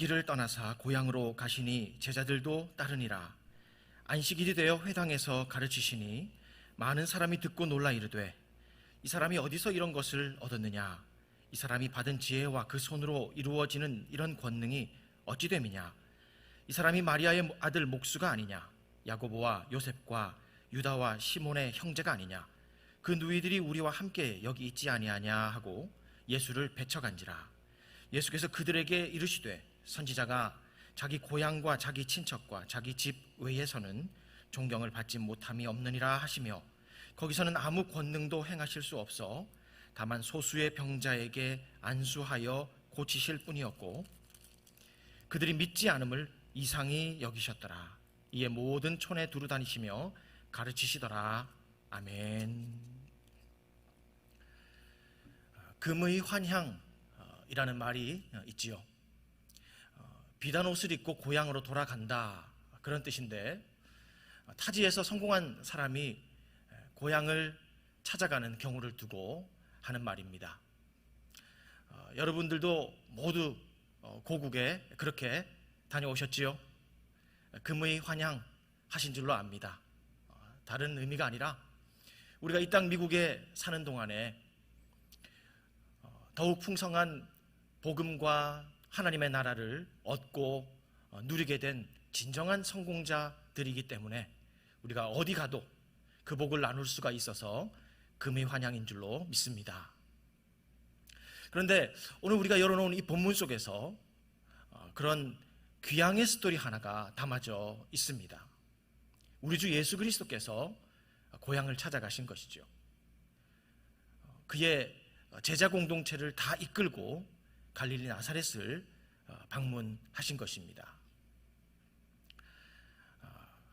거기를 떠나사 고향으로 가시니 제자들도 따르니라. 안식일이 되어 회당에서 가르치시니 많은 사람이 듣고 놀라 이르되 이 사람이 어디서 이런 것을 얻었느냐? 이 사람이 받은 지혜와 그 손으로 이루어지는 이런 권능이 어찌 됨이냐? 이 사람이 마리아의 아들 목수가 아니냐? 야고보와 요셉과 유다와 시몬의 형제가 아니냐? 그 누이들이 우리와 함께 여기 있지 아니하냐 하고 예수를 배척한지라. 예수께서 그들에게 이르시되 선지자가 자기 고향과 자기 친척과 자기 집 외에서는 존경을 받지 못함이 없느니라 하시며 거기서는 아무 권능도 행하실 수 없어 다만 소수의 병자에게 안수하여 고치실 뿐이었고 그들이 믿지 않음을 이상히 여기셨더라. 이에 모든 촌에 두루 다니시며 가르치시더라. 아멘. 금의 환향이라는 말이 있지요. 비단 옷을 입고 고향으로 돌아간다, 그런 뜻인데 타지에서 성공한 사람이 고향을 찾아가는 경우를 두고 하는 말입니다. 여러분들도 모두 고국에 그렇게 다녀오셨지요? 금의 환향 하신 줄로 압니다. 다른 의미가 아니라 우리가 이 땅 미국에 사는 동안에 더욱 풍성한 복음과 하나님의 나라를 얻고 누리게 된 진정한 성공자들이기 때문에 우리가 어디 가도 그 복을 나눌 수가 있어서 금의 환향인 줄로 믿습니다. 그런데 오늘 우리가 열어놓은 이 본문 속에서 그런 귀향의 스토리 하나가 담아져 있습니다. 우리 주 예수 그리스도께서 고향을 찾아가신 것이죠. 그의 제자 공동체를 다 이끌고 갈릴리 나사렛을 방문하신 것입니다.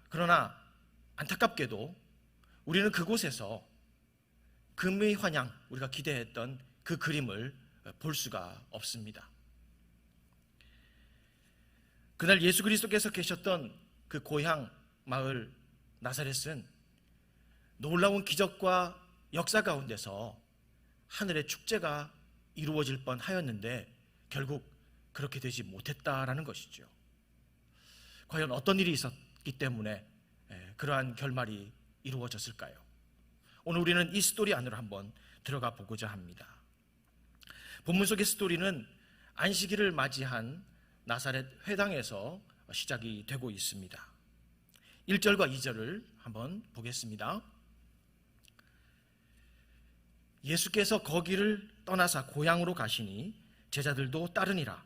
그러나 안타깝게도 우리는 그곳에서 금의 환향, 우리가 기대했던 그 그림을 볼 수가 없습니다. 그날 예수 그리스도께서 계셨던 그 고향 마을 나사렛은 놀라운 기적과 역사 가운데서 하늘의 축제가 이루어질 뻔하였는데 결국 그렇게 되지 못했다라는 것이죠. 과연 어떤 일이 있었기 때문에 그러한 결말이 이루어졌을까요? 오늘 우리는 이 스토리 안으로 한번 들어가 보고자 합니다. 본문 속의 스토리는 안식일을 맞이한 나사렛 회당에서 시작이 되고 있습니다. 1절과 2절을 한번 보겠습니다. 예수께서 거기를 떠나사 고향으로 가시니 제자들도 따르니라.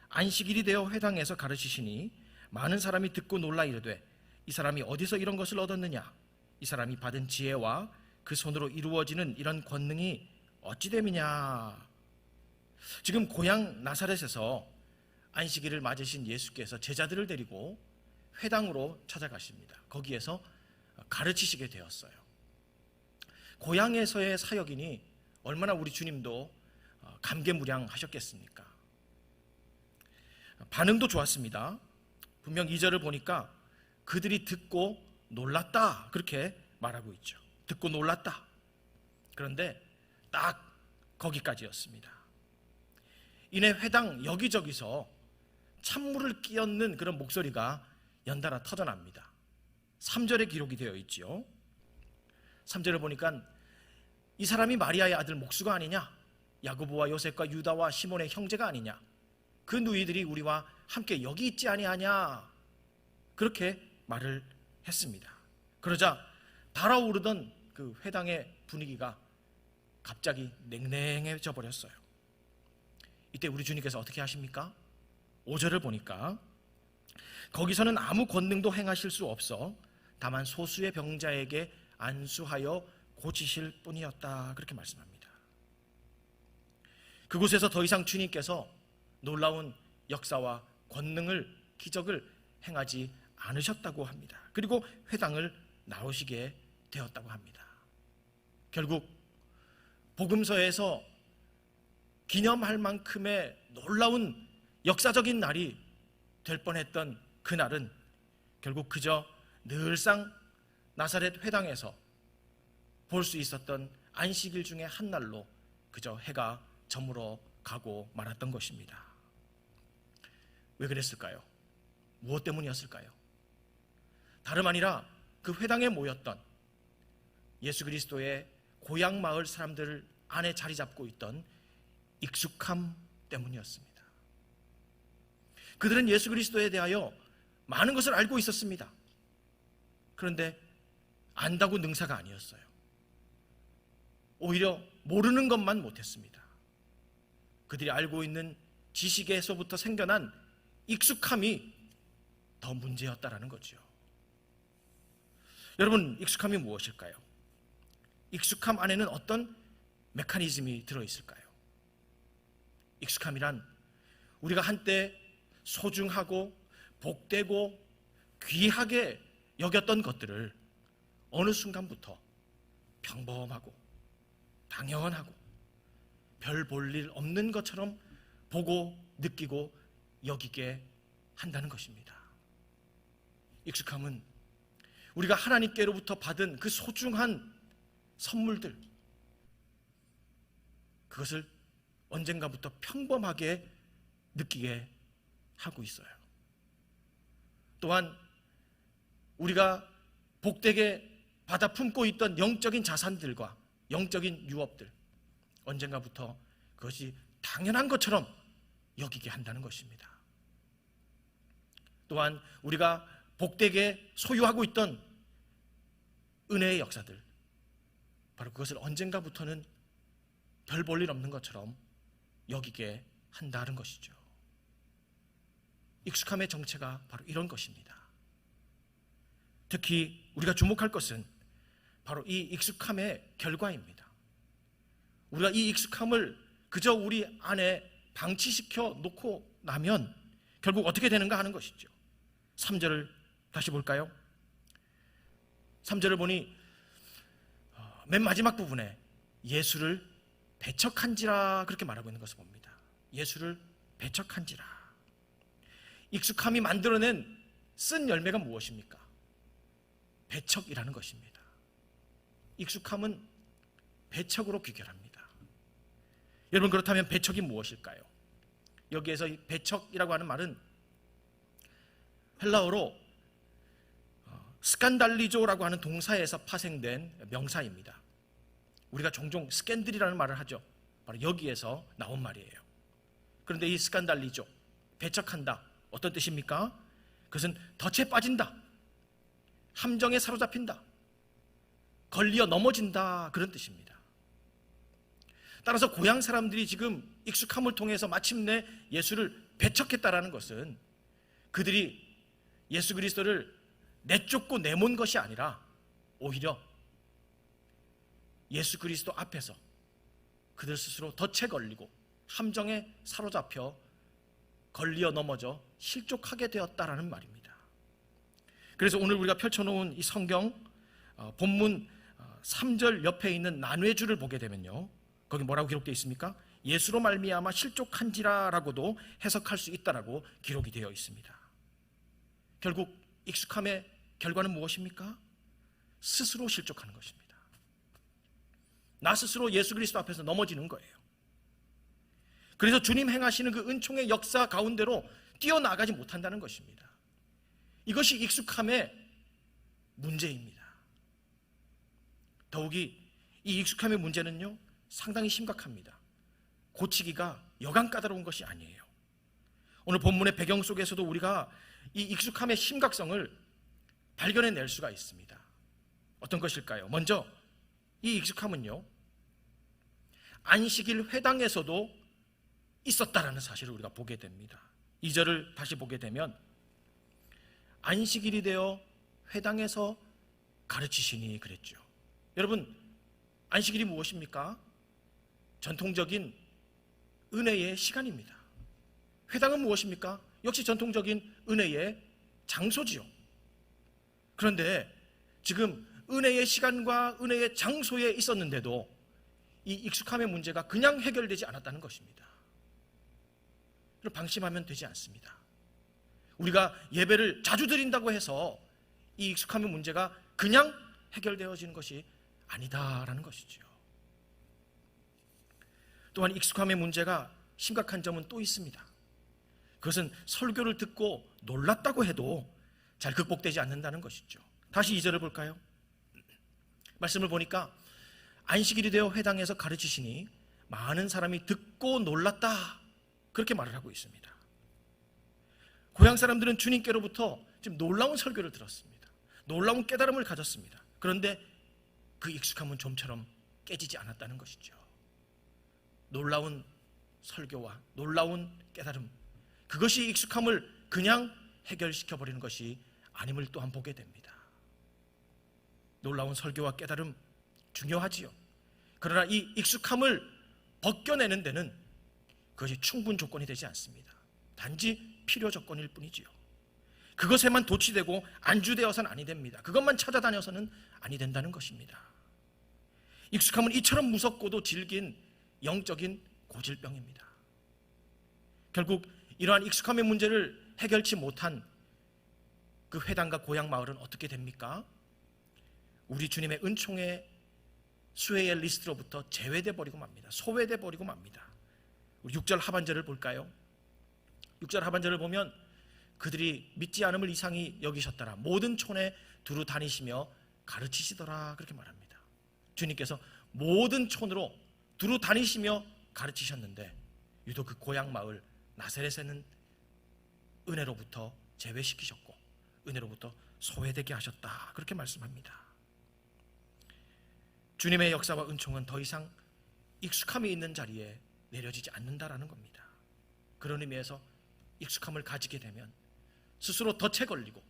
안식일이 되어 회당에서 가르치시니 많은 사람이 듣고 놀라 이르되 이 사람이 어디서 이런 것을 얻었느냐? 이 사람이 받은 지혜와 그 손으로 이루어지는 이런 권능이 어찌 됨이냐? 지금 고향 나사렛에서 안식일을 맞으신 예수께서 제자들을 데리고 회당으로 찾아가십니다. 거기에서 가르치시게 되었어요. 고향에서의 사역이니 얼마나 우리 주님도 감개무량하셨겠습니까? 반응도 좋았습니다. 분명 2절을 보니까 그들이 듣고 놀랐다, 그렇게 말하고 있죠. 듣고 놀랐다. 그런데 딱 거기까지였습니다. 이내 회당 여기저기서 찬물을 끼얹는 그런 목소리가 연달아 터져납니다. 3절에 기록이 되어 있죠. 3절을 보니까 이 사람이 마리아의 아들 목수가 아니냐? 야고보와 요셉과 유다와 시몬의 형제가 아니냐? 그 누이들이 우리와 함께 여기 있지 아니하냐? 그렇게 말을 했습니다. 그러자 달아오르던 그 회당의 분위기가 갑자기 냉랭해져 버렸어요. 이때 우리 주님께서 어떻게 하십니까? 5절을 보니까 거기서는 아무 권능도 행하실 수 없어 다만 소수의 병자에게 안수하여 고치실 뿐이었다, 그렇게 말씀합니다. 그곳에서 더 이상 주님께서 놀라운 역사와 권능을, 기적을 행하지 않으셨다고 합니다. 그리고 회당을 나오시게 되었다고 합니다. 결국 복음서에서 기념할 만큼의 놀라운 역사적인 날이 될 뻔했던 그날은 결국 그저 늘상 나사렛 회당에서 볼 수 있었던 안식일 중에 한 날로 그저 해가 저물어 가고 말았던 것입니다. 왜 그랬을까요? 무엇 때문이었을까요? 다름 아니라 그 회당에 모였던 예수 그리스도의 고향 마을 사람들 안에 자리 잡고 있던 익숙함 때문이었습니다. 그들은 예수 그리스도에 대하여 많은 것을 알고 있었습니다. 그런데 안다고 능사가 아니었어요. 오히려 모르는 것만 못했습니다. 그들이 알고 있는 지식에서부터 생겨난 익숙함이 더 문제였다라는 거죠. 여러분, 익숙함이 무엇일까요? 익숙함 안에는 어떤 메커니즘이 들어있을까요? 익숙함이란 우리가 한때 소중하고 복되고 귀하게 여겼던 것들을 어느 순간부터 평범하고 당연하고 별 볼 일 없는 것처럼 보고 느끼고 여기게 한다는 것입니다. 익숙함은 우리가 하나님께로부터 받은 그 소중한 선물들, 그것을 언젠가부터 평범하게 느끼게 하고 있어요. 또한 우리가 복되게 받아 품고 있던 영적인 자산들과 영적인 유업들, 언젠가부터 그것이 당연한 것처럼 여기게 한다는 것입니다. 또한 우리가 복되게 소유하고 있던 은혜의 역사들, 바로 그것을 언젠가부터는 별 볼 일 없는 것처럼 여기게 한다는 것이죠. 익숙함의 정체가 바로 이런 것입니다. 특히 우리가 주목할 것은 바로 이 익숙함의 결과입니다. 우리가 이 익숙함을 그저 우리 안에 방치시켜 놓고 나면 결국 어떻게 되는가 하는 것이죠. 3절을 다시 볼까요? 3절을 보니 맨 마지막 부분에 예수를 배척한지라 그렇게 말하고 있는 것을 봅니다. 예수를 배척한지라. 익숙함이 만들어낸 쓴 열매가 무엇입니까? 배척이라는 것입니다. 익숙함은 배척으로 귀결합니다. 여러분, 그렇다면 배척이 무엇일까요? 여기에서 이 배척이라고 하는 말은 헬라어로 스칸달리조라고 하는 동사에서 파생된 명사입니다. 우리가 종종 스캔들이라는 말을 하죠. 바로 여기에서 나온 말이에요. 그런데 이 스칸달리조, 배척한다, 어떤 뜻입니까? 그것은 덫에 빠진다, 함정에 사로잡힌다, 걸리어 넘어진다, 그런 뜻입니다. 따라서 고향 사람들이 지금 익숙함을 통해서 마침내 예수를 배척했다라는 것은 그들이 예수 그리스도를 내쫓고 내몬 것이 아니라 오히려 예수 그리스도 앞에서 그들 스스로 덫에 걸리고 함정에 사로잡혀 걸리어 넘어져 실족하게 되었다라는 말입니다. 그래서 오늘 우리가 펼쳐놓은 이 성경 본문 3절 옆에 있는 난외주를 보게 되면요, 거기 뭐라고 기록되어 있습니까? 예수로 말미암아 실족한지라라고도 해석할 수 있다라고 기록이 되어 있습니다. 결국 익숙함의 결과는 무엇입니까? 스스로 실족하는 것입니다. 나 스스로 예수 그리스도 앞에서 넘어지는 거예요. 그래서 주님 행하시는 그 은총의 역사 가운데로 뛰어나가지 못한다는 것입니다. 이것이 익숙함의 문제입니다. 더욱이 이 익숙함의 문제는요, 상당히 심각합니다. 고치기가 여간 까다로운 것이 아니에요. 오늘 본문의 배경 속에서도 우리가 이 익숙함의 심각성을 발견해낼 수가 있습니다. 어떤 것일까요? 먼저 이 익숙함은요, 안식일 회당에서도 있었다라는 사실을 우리가 보게 됩니다. 2절을 다시 보게 되면 안식일이 되어 회당에서 가르치시니 그랬죠. 여러분, 안식일이 무엇입니까? 전통적인 은혜의 시간입니다. 회당은 무엇입니까? 역시 전통적인 은혜의 장소지요. 그런데 지금 은혜의 시간과 은혜의 장소에 있었는데도 이 익숙함의 문제가 그냥 해결되지 않았다는 것입니다. 방심하면 되지 않습니다. 우리가 예배를 자주 드린다고 해서 이 익숙함의 문제가 그냥 해결되어지는 것이 아니다라는 것이죠. 또한 익숙함의 문제가 심각한 점은 또 있습니다. 그것은 설교를 듣고 놀랐다고 해도 잘 극복되지 않는다는 것이죠. 다시 2절을 볼까요? 말씀을 보니까 안식일이 되어 회당에서 가르치시니 많은 사람이 듣고 놀랐다, 그렇게 말을 하고 있습니다. 고향 사람들은 주님께로부터 지금 놀라운 설교를 들었습니다. 놀라운 깨달음을 가졌습니다. 그런데 그 익숙함은 좀처럼 깨지지 않았다는 것이죠. 놀라운 설교와 놀라운 깨달음, 그것이 익숙함을 그냥 해결시켜버리는 것이 아님을 또한 보게 됩니다. 놀라운 설교와 깨달음 중요하지요. 그러나 이 익숙함을 벗겨내는 데는 그것이 충분 조건이 되지 않습니다. 단지 필요 조건일 뿐이지요. 그것에만 도취되고 안주되어서는 아니 됩니다. 그것만 찾아다녀서는 아니 된다는 것입니다. 익숙함은 이처럼 무섭고도 질긴 영적인 고질병입니다. 결국 이러한 익숙함의 문제를 해결치 못한 그 회당과 고향 마을은 어떻게 됩니까? 우리 주님의 은총의 수혜의 리스트로부터 제외돼 버리고 맙니다. 소외돼 버리고 맙니다. 우리 6절 하반절을 볼까요? 6절 하반절을 보면 그들이 믿지 않음을 이상히 여기셨더라. 모든 촌에 두루 다니시며 가르치시더라, 그렇게 말합니다. 주님께서 모든 촌으로 두루 다니시며 가르치셨는데 유독 그 고향 마을 나사렛에는 은혜로부터 제외시키셨고 은혜로부터 소외되게 하셨다, 그렇게 말씀합니다. 주님의 역사와 은총은 더 이상 익숙함이 있는 자리에 내려지지 않는다라는 겁니다. 그런 의미에서 익숙함을 가지게 되면 스스로 덫에 걸리고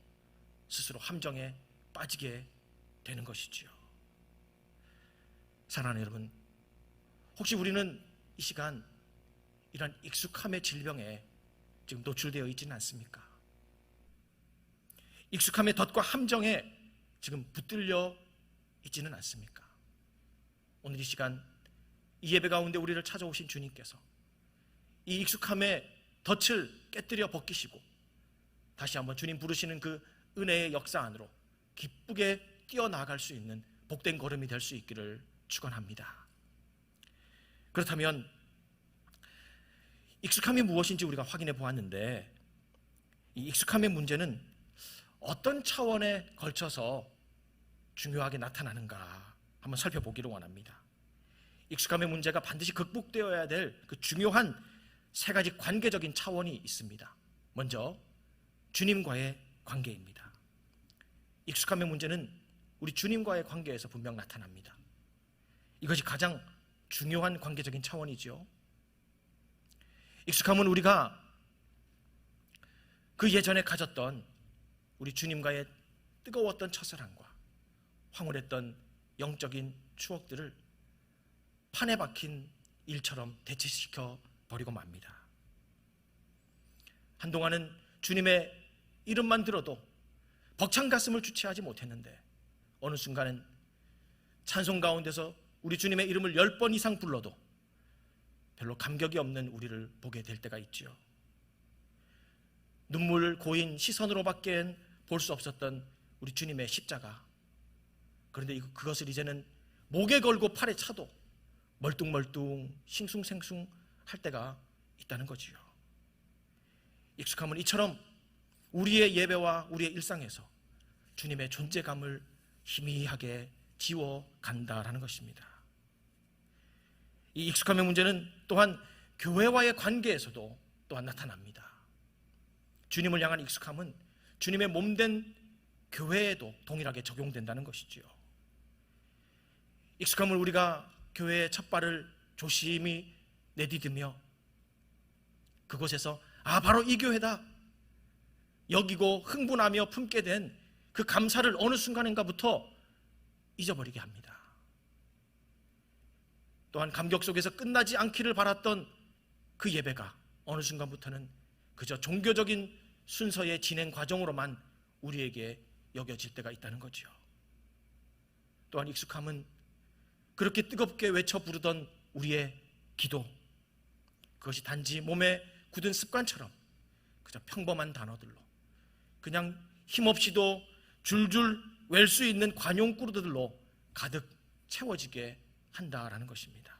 스스로 함정에 빠지게 되는 것이지요. 사랑하는 여러분, 혹시 우리는 이 시간 이런 익숙함의 질병에 지금 노출되어 있지는 않습니까? 익숙함의 덫과 함정에 지금 붙들려 있지는 않습니까? 오늘 이 시간 이 예배 가운데 우리를 찾아오신 주님께서 이 익숙함의 덫을 깨뜨려 벗기시고 다시 한번 주님 부르시는 그 은혜의 역사 안으로 기쁘게 뛰어나갈 수 있는 복된 걸음이 될 수 있기를 축원합니다. 그렇다면 익숙함이 무엇인지 우리가 확인해 보았는데 이 익숙함의 문제는 어떤 차원에 걸쳐서 중요하게 나타나는가 한번 살펴보기를 원합니다. 익숙함의 문제가 반드시 극복되어야 될 그 중요한 세 가지 관계적인 차원이 있습니다. 먼저 주님과의 관계입니다. 익숙함의 문제는 우리 주님과의 관계에서 분명 나타납니다. 이것이 가장 중요한 관계적인 차원이죠. 익숙함은 우리가 그 예전에 가졌던 우리 주님과의 뜨거웠던 첫사랑과 황홀했던 영적인 추억들을 판에 박힌 일처럼 대체시켜 버리고 맙니다. 한동안은 주님의 이름만 들어도 벅찬 가슴을 주체하지 못했는데 어느 순간은 찬송 가운데서 우리 주님의 이름을 10번 이상 불러도 별로 감격이 없는 우리를 보게 될 때가 있죠. 눈물 고인 시선으로밖엔 볼 수 없었던 우리 주님의 십자가, 그런데 그것을 이제는 목에 걸고 팔에 차도 멀뚱멀뚱 싱숭생숭 할 때가 있다는 거지요. 익숙함은 이처럼 우리의 예배와 우리의 일상에서 주님의 존재감을 희미하게 지워간다라는 것입니다. 이 익숙함의 문제는 또한 교회와의 관계에서도 또한 나타납니다. 주님을 향한 익숙함은 주님의 몸된 교회에도 동일하게 적용된다는 것이지요. 익숙함을 우리가 교회의 첫 발을 조심히 내디디며 그곳에서 바로 이 교회다 여기고 흥분하며 품게 된 그 감사를 어느 순간인가부터 잊어버리게 합니다. 또한 감격 속에서 끝나지 않기를 바랐던 그 예배가 어느 순간부터는 그저 종교적인 순서의 진행 과정으로만 우리에게 여겨질 때가 있다는 거죠. 또한 익숙함은 그렇게 뜨겁게 외쳐 부르던 우리의 기도, 그것이 단지 몸에 굳은 습관처럼 그저 평범한 단어들로 그냥 힘없이도 줄줄 웰 수 있는 관용구르들로 가득 채워지게 한다라는 것입니다.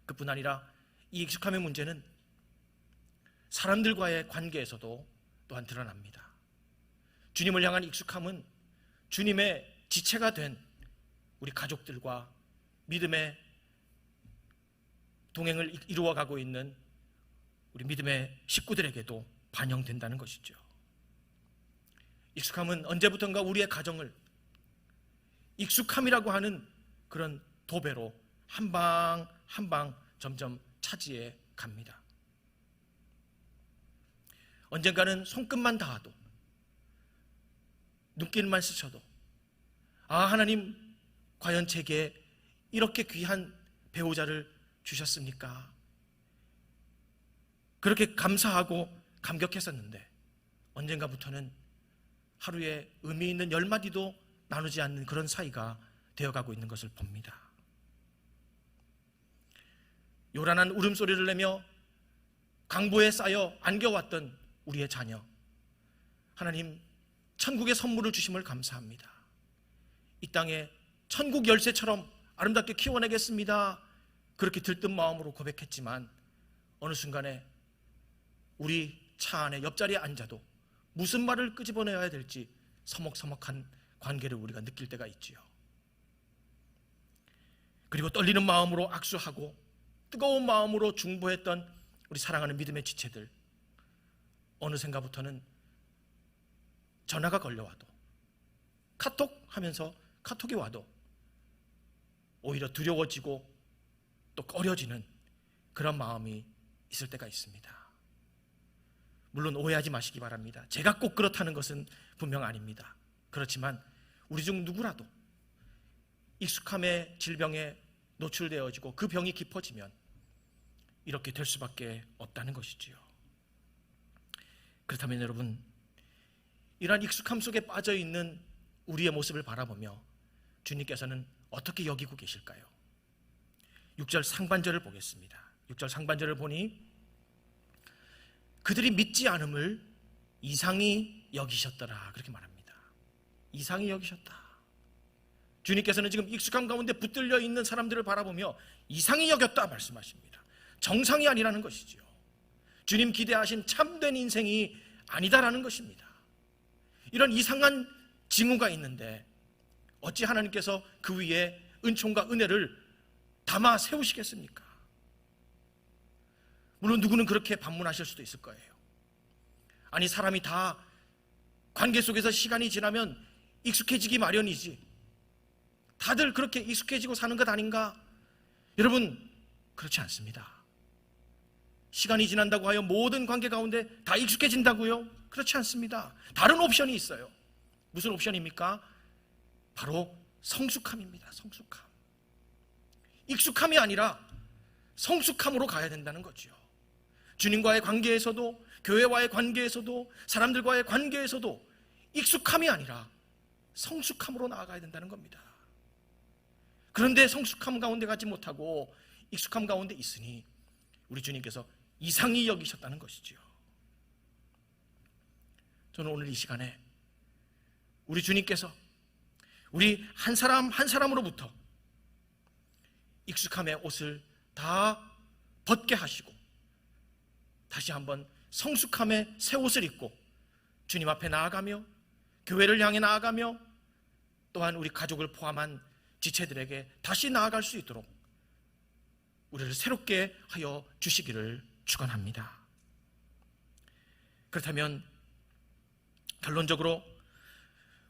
그뿐 아니라 이 익숙함의 문제는 사람들과의 관계에서도 또한 드러납니다. 주님을 향한 익숙함은 주님의 지체가 된 우리 가족들과 믿음의 동행을 이루어가고 있는 우리 믿음의 식구들에게도 반영된다는 것이죠. 익숙함은 언제부턴가 우리의 가정을 익숙함이라고 하는 그런 도배로 한 방 한 방 점점 차지해 갑니다. 언젠가는 손끝만 닿아도, 눈길만 스쳐도, 하나님 과연 제게 이렇게 귀한 배우자를 주셨습니까? 그렇게 감사하고 감격했었는데 언젠가부터는 하루에 의미 있는 10마디도 나누지 않는 그런 사이가 되어가고 있는 것을 봅니다. 요란한 울음소리를 내며 강보에 쌓여 안겨왔던 우리의 자녀, 하나님 천국의 선물을 주심을 감사합니다. 이 땅에 천국 열쇠처럼 아름답게 키워내겠습니다. 그렇게 들뜬 마음으로 고백했지만 어느 순간에 우리 차 안에 옆자리에 앉아도 무슨 말을 끄집어내야 될지 서먹서먹한 관계를 우리가 느낄 때가 있지요. 그리고 떨리는 마음으로 악수하고 뜨거운 마음으로 중보했던 우리 사랑하는 믿음의 지체들, 어느샌가부터는 전화가 걸려와도, 카톡 하면서 카톡이 와도 오히려 두려워지고 또 꺼려지는 그런 마음이 있을 때가 있습니다. 물론 오해하지 마시기 바랍니다. 제가 꼭 그렇다는 것은 분명 아닙니다. 그렇지만 우리 중 누구라도 익숙함의 질병에 노출되어지고 그 병이 깊어지면 이렇게 될 수밖에 없다는 것이지요. 그렇다면 여러분, 이러한 익숙함 속에 빠져있는 우리의 모습을 바라보며 주님께서는 어떻게 여기고 계실까요? 6절 상반절을 보겠습니다. 6절 상반절을 보니 그들이 믿지 않음을 이상히 여기셨더라, 그렇게 말합니다. 이상히 여기셨다. 주님께서는 지금 익숙함 가운데 붙들려 있는 사람들을 바라보며 이상히 여겼다 말씀하십니다. 정상이 아니라는 것이죠. 주님 기대하신 참된 인생이 아니다라는 것입니다. 이런 이상한 징후가 있는데 어찌 하나님께서 그 위에 은총과 은혜를 담아 세우시겠습니까? 물론 누구는 그렇게 반문하실 수도 있을 거예요. 아니, 사람이 다 관계 속에서 시간이 지나면 익숙해지기 마련이지, 다들 그렇게 익숙해지고 사는 것 아닌가? 여러분, 그렇지 않습니다. 시간이 지난다고 하여 모든 관계 가운데 다 익숙해진다고요? 그렇지 않습니다. 다른 옵션이 있어요. 무슨 옵션입니까? 바로 성숙함입니다. 성숙함. 익숙함이 아니라 성숙함으로 가야 된다는 거죠. 주님과의 관계에서도, 교회와의 관계에서도, 사람들과의 관계에서도 익숙함이 아니라 성숙함으로 나아가야 된다는 겁니다. 그런데 성숙함 가운데 가지 못하고 익숙함 가운데 있으니 우리 주님께서 이상히 여기셨다는 것이지요. 저는 오늘 이 시간에 우리 주님께서 우리 한 사람 한 사람으로부터 익숙함의 옷을 다 벗게 하시고 다시 한번 성숙함의 새 옷을 입고 주님 앞에 나아가며 교회를 향해 나아가며 또한 우리 가족을 포함한 지체들에게 다시 나아갈 수 있도록 우리를 새롭게 하여 주시기를 축원합니다. 그렇다면 결론적으로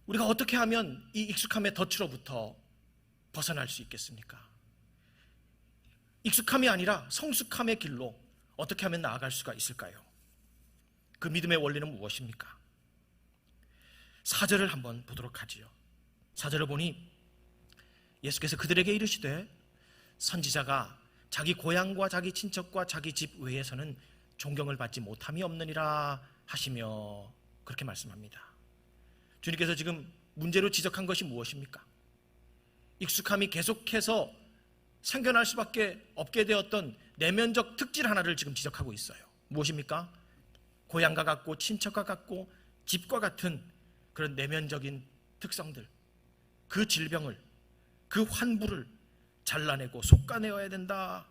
우리가 어떻게 하면 이 익숙함의 덫으로부터 벗어날 수 있겠습니까? 익숙함이 아니라 성숙함의 길로 어떻게 하면 나아갈 수가 있을까요? 그 믿음의 원리는 무엇입니까? 4절을 한번 보도록 하지요. 4절을 보니 예수께서 그들에게 이르시되 선지자가 자기 고향과 자기 친척과 자기 집 외에서는 존경을 받지 못함이 없느니라 하시며 그렇게 말씀합니다. 주님께서 지금 문제로 지적한 것이 무엇입니까? 익숙함이 계속해서 생겨날 수밖에 없게 되었던 내면적 특질 하나를 지금 지적하고 있어요. 무엇입니까? 고향과 같고 친척과 같고 집과 같은 그런 내면적인 특성들, 그 질병을, 그 환부를 잘라내고 솎아내어야 된다,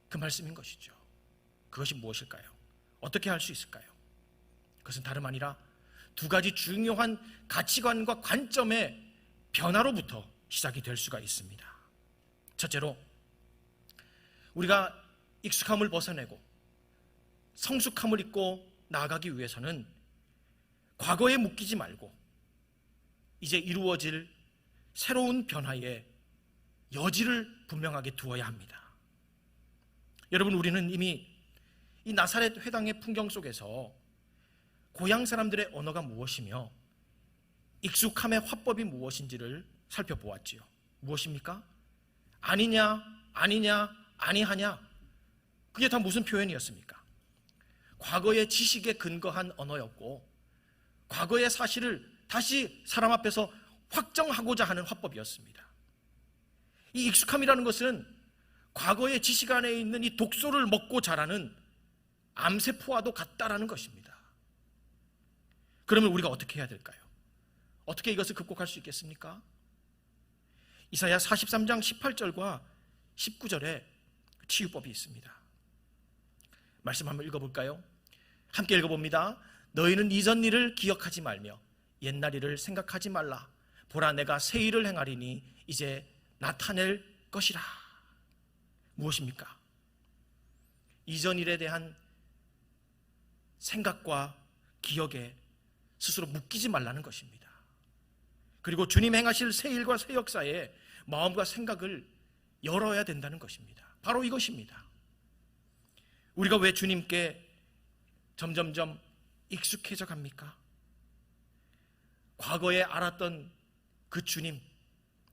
그 말씀인 것이죠. 그것이 무엇일까요? 어떻게 할 수 있을까요? 그것은 다름 아니라 두 가지 중요한 가치관과 관점의 변화로부터 시작이 될 수가 있습니다. 첫째로, 우리가 익숙함을 벗어내고 성숙함을 입고 나아가기 위해서는 과거에 묶이지 말고 이제 이루어질 새로운 변화의 여지를 분명하게 두어야 합니다. 여러분, 우리는 이미 이 나사렛 회당의 풍경 속에서 고향 사람들의 언어가 무엇이며 익숙함의 화법이 무엇인지를 살펴보았지요. 무엇입니까? 아니냐, 아니냐, 아니하냐. 그게 다 무슨 표현이었습니까? 과거의 지식에 근거한 언어였고 과거의 사실을 다시 사람 앞에서 확정하고자 하는 화법이었습니다. 이 익숙함이라는 것은 과거의 지식 안에 있는 이 독소를 먹고 자라는 암세포와도 같다라는 것입니다. 그러면 우리가 어떻게 해야 될까요? 어떻게 이것을 극복할 수 있겠습니까? 이사야 43장 18절과 19절에 치유법이 있습니다. 말씀 한번 읽어볼까요? 함께 읽어봅니다. 너희는 이전 일을 기억하지 말며 옛날 일을 생각하지 말라. 보라, 내가 새 일을 행하리니 이제 나타낼 것이라. 무엇입니까? 이전 일에 대한 생각과 기억에 스스로 묶이지 말라는 것입니다. 그리고 주님 행하실 새 일과 새 역사에 마음과 생각을 열어야 된다는 것입니다. 바로 이것입니다. 우리가 왜 주님께 점점점 익숙해져 갑니까? 과거에 알았던 그 주님,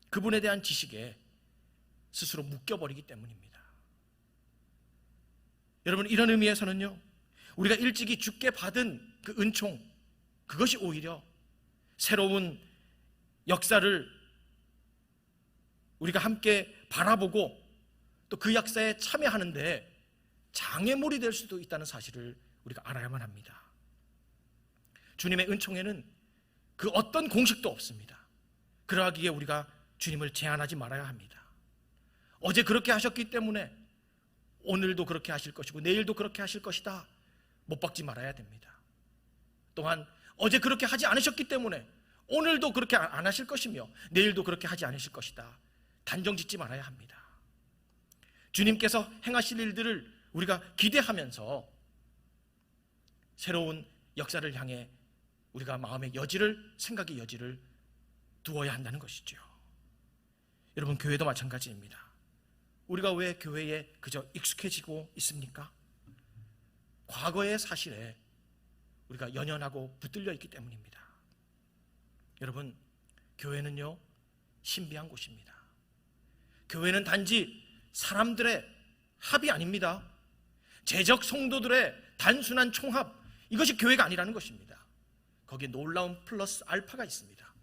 그분에 대한 지식에 스스로 묶여버리기 때문입니다. 여러분, 이런 의미에서는요, 우리가 일찍이 주께 받은 그 은총, 그것이 오히려 새로운 역사를 우리가 함께 바라보고 또 그 역사에 참여하는데 장애물이 될 수도 있다는 사실을 우리가 알아야만 합니다. 주님의 은총에는 그 어떤 공식도 없습니다. 그러하기에 우리가 주님을 제한하지 말아야 합니다. 어제 그렇게 하셨기 때문에 오늘도 그렇게 하실 것이고 내일도 그렇게 하실 것이다, 못 박지 말아야 됩니다. 또한 어제 그렇게 하지 않으셨기 때문에 오늘도 그렇게 안 하실 것이며 내일도 그렇게 하지 않으실 것이다, 단정 짓지 말아야 합니다. 주님께서 행하실 일들을 우리가 기대하면서 새로운 역사를 향해 우리가 마음의 여지를, 생각의 여지를 두어야 한다는 것이죠. 여러분, 교회도 마찬가지입니다. 우리가 왜 교회에 그저 익숙해지고 있습니까? 과거의 사실에 우리가 연연하고 붙들려 있기 때문입니다. 여러분, 교회는요, 신비한 곳입니다. 교회는 단지 사람들의 합이 아닙니다. 재적 성도들의 단순한 총합, 이것이 교회가 아니라는 것입니다. 거기에 놀라운 플러스 알파가 있습니다.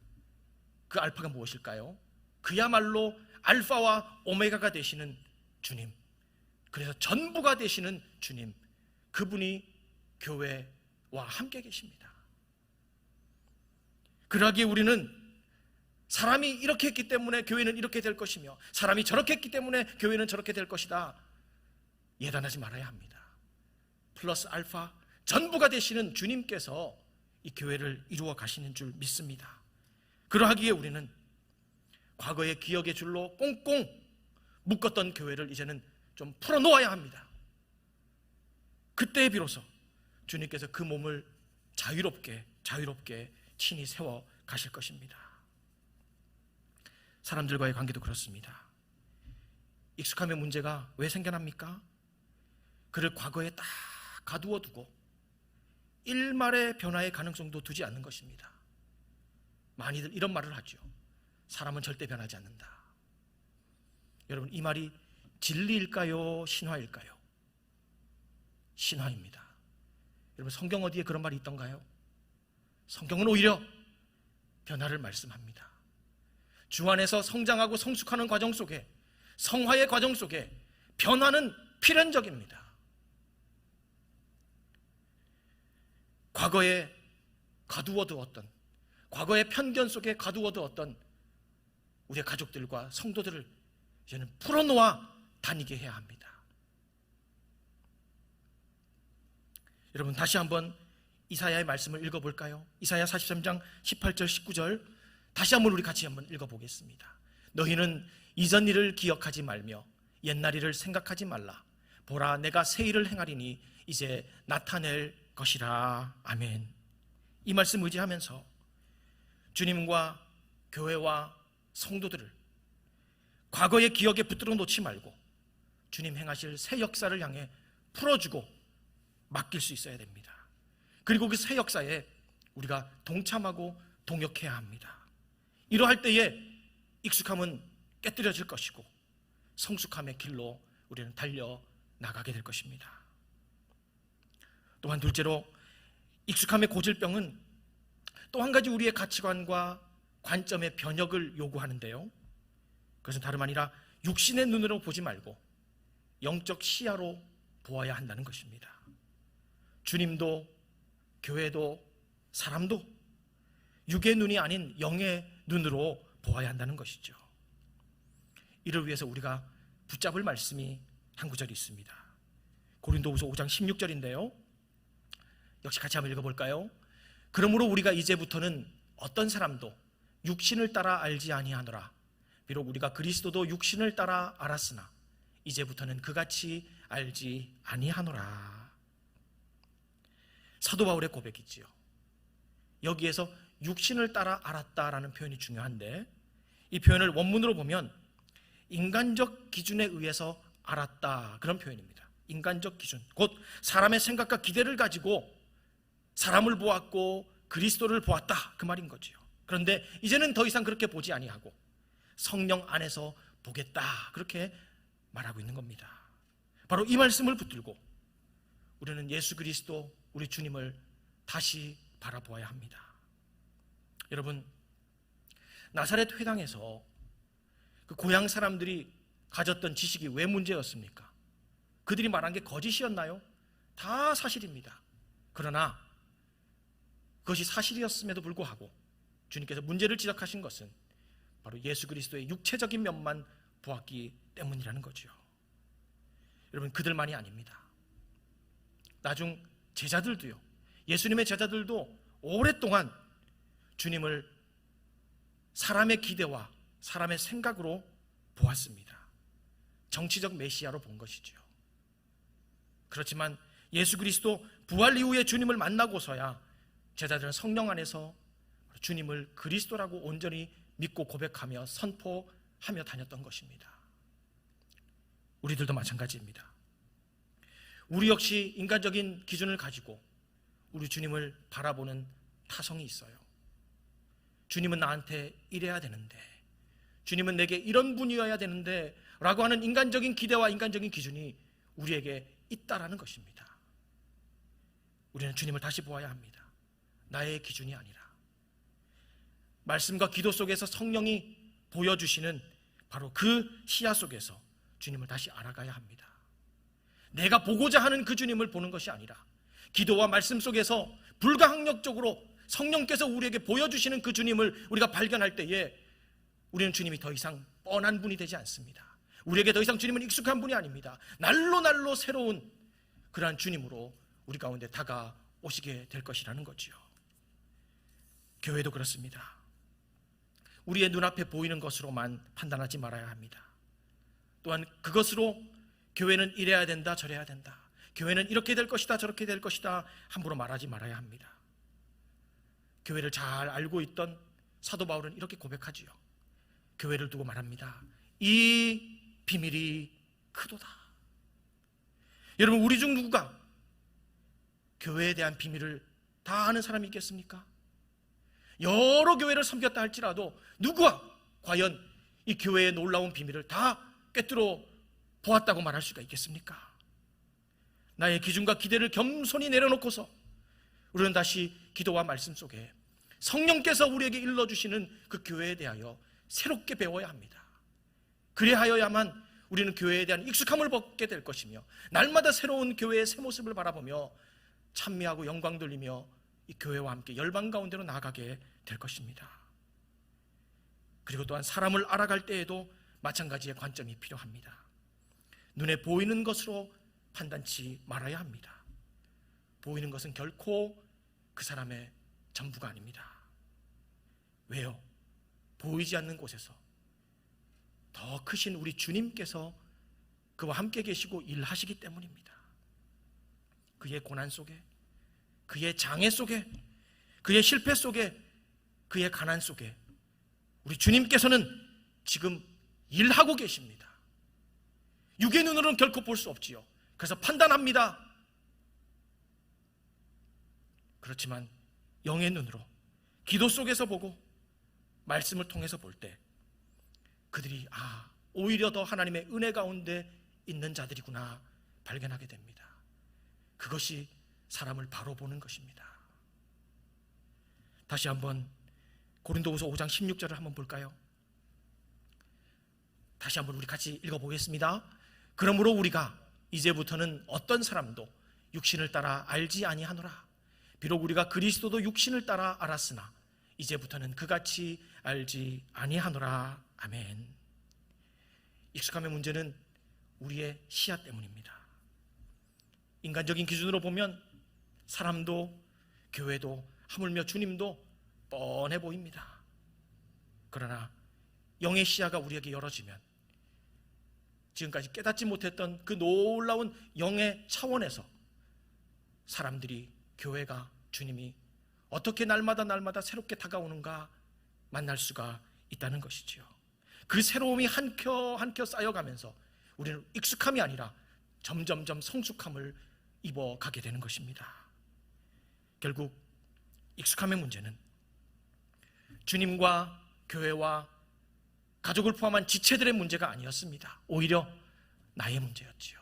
그 알파가 무엇일까요? 그야말로 알파와 오메가가 되시는 주님, 그래서 전부가 되시는 주님, 그분이 교회와 함께 계십니다. 그러기에 우리는 사람이 이렇게 했기 때문에 교회는 이렇게 될 것이며 사람이 저렇게 했기 때문에 교회는 저렇게 될 것이다, 예단하지 말아야 합니다. 플러스 알파 전부가 되시는 주님께서 이 교회를 이루어 가시는 줄 믿습니다. 그러하기에 우리는 과거의 기억의 줄로 꽁꽁 묶었던 교회를 이제는 좀 풀어놓아야 합니다. 그때 비로소 주님께서 그 몸을 자유롭게 친히 세워 가실 것입니다. 사람들과의 관계도 그렇습니다. 익숙함의 문제가 왜 생겨납니까? 그를 과거에 딱 가두어 두고 일말의 변화의 가능성도 두지 않는 것입니다. 많이들 이런 말을 하죠. 사람은 절대 변하지 않는다. 여러분, 이 말이 진리일까요? 신화일까요? 신화입니다. 여러분, 성경 어디에 그런 말이 있던가요? 성경은 오히려 변화를 말씀합니다. 주 안에서 성장하고 성숙하는 과정 속에, 성화의 과정 속에 변화는 필연적입니다. 과거에 가두어두었던, 과거의 편견 속에 가두어두었던 우리의 가족들과 성도들을 이제는 풀어놓아 다니게 해야 합니다. 여러분 다시 한번 이사야의 말씀을 읽어볼까요? 이사야 43장 18절 19절 다시 한번 우리 같이 한번 읽어보겠습니다. 너희는 이전 일을 기억하지 말며 옛날 일을 생각하지 말라. 보라, 내가 새 일을 행하리니 이제 나타낼 것이라. 아멘. 이 말씀 의지하면서 주님과 교회와 성도들을 과거의 기억에 붙들어 놓지 말고 주님 행하실 새 역사를 향해 풀어주고 맡길 수 있어야 됩니다. 그리고 그 새 역사에 우리가 동참하고 동역해야 합니다. 이러할 때에 익숙함은 깨뜨려질 것이고 성숙함의 길로 우리는 달려 나가게 될 것입니다. 또한 둘째로 익숙함의 고질병은 또 한 가지 우리의 가치관과 관점의 변혁을 요구하는데요, 그것은 다름 아니라 육신의 눈으로 보지 말고 영적 시야로 보아야 한다는 것입니다. 주님도 교회도 사람도 육의 눈이 아닌 영의 눈으로 보아야 한다는 것이죠. 이를 위해서 우리가 붙잡을 말씀이 한 구절이 있습니다. 고린도후서 5장 16절인데요, 역시 같이 한번 읽어볼까요? 그러므로 우리가 이제부터는 어떤 사람도 육신을 따라 알지 아니하노라. 비록 우리가 그리스도도 육신을 따라 알았으나 이제부터는 그같이 알지 아니하노라. 사도 바울의 고백이지요. 여기에서 육신을 따라 알았다라는 표현이 중요한데, 이 표현을 원문으로 보면 인간적 기준에 의해서 알았다, 그런 표현입니다. 인간적 기준, 곧 사람의 생각과 기대를 가지고 사람을 보았고 그리스도를 보았다, 그 말인 거지요. 그런데 이제는 더 이상 그렇게 보지 아니하고 성령 안에서 보겠다, 그렇게 말하고 있는 겁니다. 바로 이 말씀을 붙들고 우리는 예수 그리스도, 우리 주님을 다시 바라보아야 합니다. 여러분, 나사렛 회당에서 그 고향 사람들이 가졌던 지식이 왜 문제였습니까? 그들이 말한 게 거짓이었나요? 다 사실입니다. 그러나 그것이 사실이었음에도 불구하고 주님께서 문제를 지적하신 것은 바로 예수 그리스도의 육체적인 면만 보았기 때문이라는 거죠. 여러분, 그들만이 아닙니다. 나중 제자들도요, 예수님의 제자들도 오랫동안 주님을 사람의 기대와 사람의 생각으로 보았습니다. 정치적 메시아로 본 것이죠. 그렇지만 예수 그리스도 부활 이후에 주님을 만나고서야 제자들은 성령 안에서 주님을 그리스도라고 온전히 믿고 고백하며 선포하며 다녔던 것입니다. 우리들도 마찬가지입니다. 우리 역시 인간적인 기준을 가지고 우리 주님을 바라보는 타성이 있어요. 주님은 나한테 이래야 되는데, 주님은 내게 이런 분이어야 되는데 라고 하는 인간적인 기대와 인간적인 기준이 우리에게 있다라는 것입니다. 우리는 주님을 다시 보아야 합니다. 나의 기준이 아니라 말씀과 기도 속에서 성령이 보여주시는 바로 그 시야 속에서 주님을 다시 알아가야 합니다. 내가 보고자 하는 그 주님을 보는 것이 아니라 기도와 말씀 속에서 불가항력적으로 성령께서 우리에게 보여주시는 그 주님을 우리가 발견할 때에 우리는 주님이 더 이상 뻔한 분이 되지 않습니다. 우리에게 더 이상 주님은 익숙한 분이 아닙니다. 날로 날로 새로운 그러한 주님으로 우리 가운데 다가오시게 될 것이라는 거지요. 교회도 그렇습니다. 우리의 눈앞에 보이는 것으로만 판단하지 말아야 합니다. 또한 그것으로 교회는 이래야 된다, 저래야 된다, 교회는 이렇게 될 것이다, 저렇게 될 것이다 함부로 말하지 말아야 합니다. 교회를 잘 알고 있던 사도 바울은 이렇게 고백하지요. 교회를 두고 말합니다. 이 비밀이 크도다. 여러분, 우리 중 누구가 교회에 대한 비밀을 다 아는 사람이 있겠습니까? 여러 교회를 섬겼다 할지라도 누구가 과연 이 교회의 놀라운 비밀을 다 꿰뚫어 보았다고 말할 수가 있겠습니까? 나의 기준과 기대를 겸손히 내려놓고서 우리는 다시 기도와 말씀 속에 성령께서 우리에게 일러주시는 그 교회에 대하여 새롭게 배워야 합니다. 그리하여야만 우리는 교회에 대한 익숙함을 벗게 될 것이며 날마다 새로운 교회의 새 모습을 바라보며 찬미하고 영광 돌리며 이 교회와 함께 열방 가운데로 나아가게 될 것입니다. 그리고 또한 사람을 알아갈 때에도 마찬가지의 관점이 필요합니다. 눈에 보이는 것으로 판단치 말아야 합니다. 보이는 것은 결코 그 사람의 전부가 아닙니다. 왜요? 보이지 않는 곳에서 더 크신 우리 주님께서 그와 함께 계시고 일하시기 때문입니다. 그의 고난 속에, 그의 장애 속에, 그의 실패 속에, 그의 가난 속에 우리 주님께서는 지금 일하고 계십니다. 육의 눈으로는 결코 볼 수 없지요. 그래서 판단합니다. 그렇지만 영의 눈으로 기도 속에서 보고 말씀을 통해서 볼 때 그들이 오히려 더 하나님의 은혜 가운데 있는 자들이구나 발견하게 됩니다. 그것이 사람을 바로 보는 것입니다. 다시 한번 고린도후서 5장 16절을 한번 볼까요? 다시 한번 우리 같이 읽어보겠습니다. 그러므로 우리가 이제부터는 어떤 사람도 육신을 따라 알지 아니하노라. 비록 우리가 그리스도도 육신을 따라 알았으나 이제부터는 그같이 알지 아니하노라. 아멘. 익숙함의 문제는 우리의 시야 때문입니다. 인간적인 기준으로 보면 사람도 교회도 하물며 주님도 뻔해 보입니다. 그러나 영의 시야가 우리에게 열어지면 지금까지 깨닫지 못했던 그 놀라운 영의 차원에서 사람들이, 교회가, 주님이 어떻게 날마다 새롭게 다가오는가 만날 수가 있다는 것이지요. 그 새로움이 한 켜 쌓여가면서 우리는 익숙함이 아니라 점점점 성숙함을 입어가게 되는 것입니다. 결국 익숙함의 문제는 주님과 교회와 가족을 포함한 지체들의 문제가 아니었습니다. 오히려 나의 문제였지요.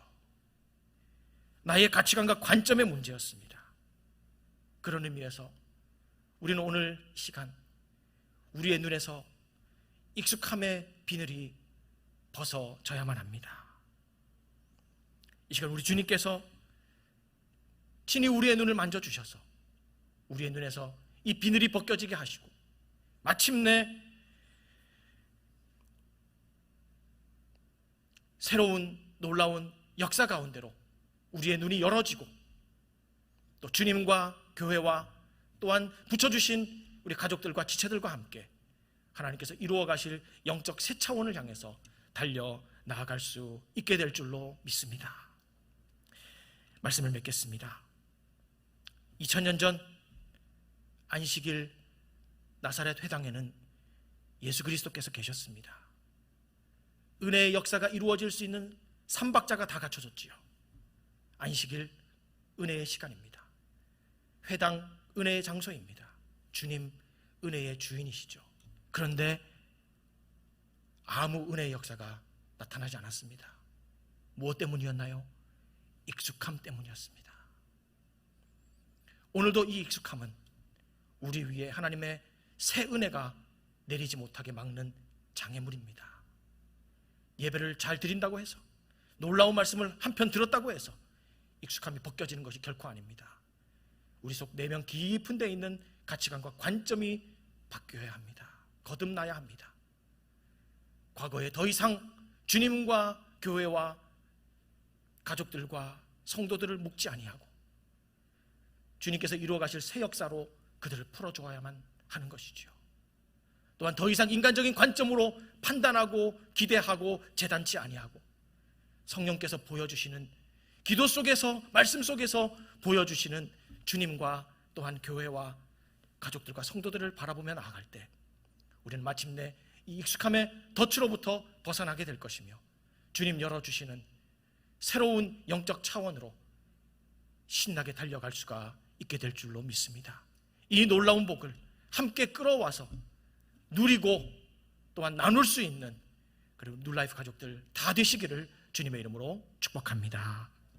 나의 가치관과 관점의 문제였습니다. 그런 의미에서 우리는 오늘 시간 우리의 눈에서 익숙함의 비늘이 벗어져야만 합니다. 이 시간 우리 주님께서 친히 우리의 눈을 만져주셔서 우리의 눈에서 이 비늘이 벗겨지게 하시고 마침내 새로운 놀라운 역사 가운데로 우리의 눈이 열어지고 또 주님과 교회와 또한 붙여주신 우리 가족들과 지체들과 함께 하나님께서 이루어 가실 영적 새 차원을 향해서 달려 나아갈 수 있게 될 줄로 믿습니다. 말씀을 맺겠습니다. 2000년 전 안식일 나사렛 회당에는 예수 그리스도께서 계셨습니다. 은혜의 역사가 이루어질 수 있는 삼박자가 다 갖춰졌지요. 안식일 은혜의 시간입니다. 회당 은혜의 장소입니다. 주님 은혜의 주인이시죠. 그런데 아무 은혜의 역사가 나타나지 않았습니다. 무엇 때문이었나요? 익숙함 때문이었습니다. 오늘도 이 익숙함은 우리 위에 하나님의 새 은혜가 내리지 못하게 막는 장애물입니다. 예배를 잘 드린다고 해서, 놀라운 말씀을 한편 들었다고 해서 익숙함이 벗겨지는 것이 결코 아닙니다. 우리 속 내면 깊은 데 있는 가치관과 관점이 바뀌어야 합니다. 거듭나야 합니다. 과거에 더 이상 주님과 교회와 가족들과 성도들을 묶지 아니하고 주님께서 이루어 가실 새 역사로 그들을 풀어주어야만 하는 것이지요. 또한 더 이상 인간적인 관점으로 판단하고 기대하고 재단치 아니하고 성령께서 보여주시는, 기도 속에서 말씀 속에서 보여주시는 주님과 또한 교회와 가족들과 성도들을 바라보며 나아갈 때 우리는 마침내 이 익숙함의 덫으로부터 벗어나게 될 것이며 주님 열어주시는 새로운 영적 차원으로 신나게 달려갈 수가 있게 될 줄로 믿습니다. 이 놀라운 복을 함께 끌어와서 누리고 또한 나눌 수 있는, 그리고 뉴라이프 가족들 다 되시기를 주님의 이름으로 축복합니다.